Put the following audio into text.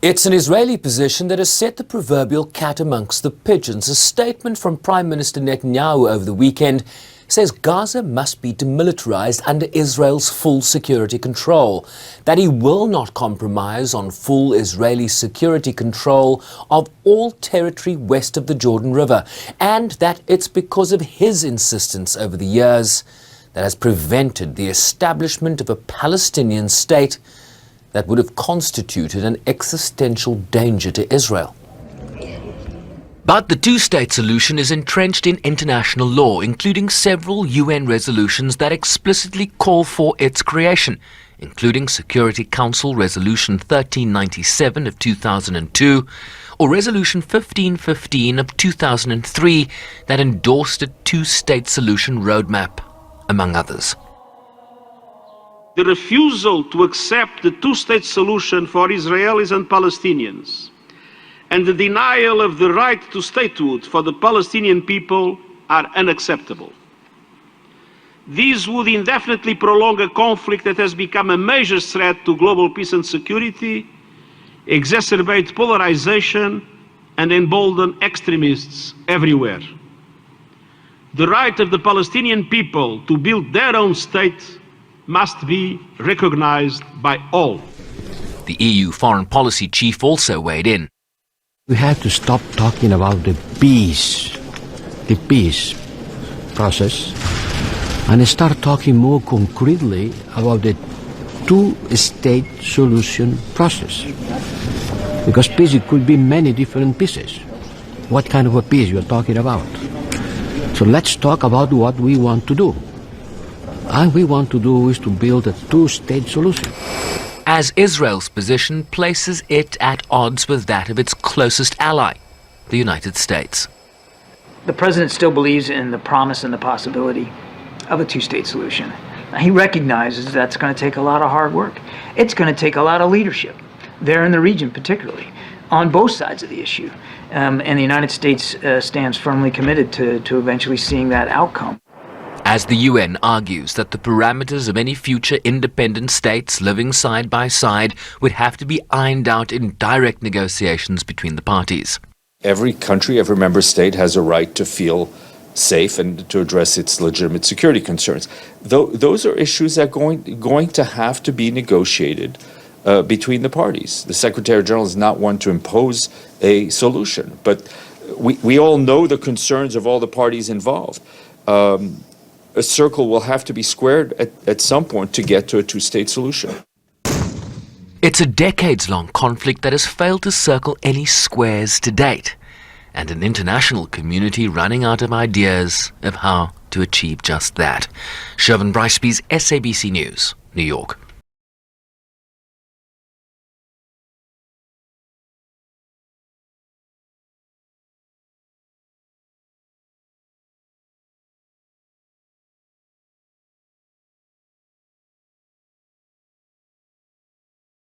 It's an Israeli position that has set the proverbial cat amongst the pigeons. A statement from Prime Minister Netanyahu over the weekend says Gaza must be demilitarized under Israel's full security control, that he will not compromise on full Israeli security control of all territory west of the Jordan River, and that it's because of his insistence over the years that has prevented the establishment of a Palestinian state that would have constituted an existential danger to Israel. But the two-state solution is entrenched in international law, including several UN resolutions that explicitly call for its creation, including Security Council Resolution 1397 of 2002 or Resolution 1515 of 2003 that endorsed a two-state solution roadmap, among others. The refusal to accept the two-state solution for Israelis and Palestinians, and the denial of the right to statehood for the Palestinian people are unacceptable. These would indefinitely prolong a conflict that has become a major threat to global peace and security, exacerbate polarization, and embolden extremists everywhere. The right of the Palestinian people to build their own state must be recognized by all. The EU foreign policy chief also weighed in. We have to stop talking about the peace process, and start talking more concretely about the two-state solution process. Because peace, it could be many different pieces. What kind of a peace you're talking about? So let's talk about what we want to do. And we want to do is to build a two-state solution. As Israel's position places it at odds with that of its closest ally, the United States. The president still believes in the promise and the possibility of a two-state solution. Now, he recognizes that's going to take a lot of hard work. It's going to take a lot of leadership, there in the region particularly, on both sides of the issue. And the United States stands firmly committed to eventually seeing that outcome. As the UN argues that the parameters of any future independent states living side by side would have to be ironed out in direct negotiations between the parties. Every country, every member state has a right to feel safe and to address its legitimate security concerns. Those are issues that are going to have to be negotiated between the parties. The Secretary General is not one to impose a solution, but we all know the concerns of all the parties involved. A circle will have to be squared at some point to get to a two-state solution. It's a decades-long conflict that has failed to circle any squares to date, and an international community running out of ideas of how to achieve just that. Shervin Bryceby's SABC News, New York.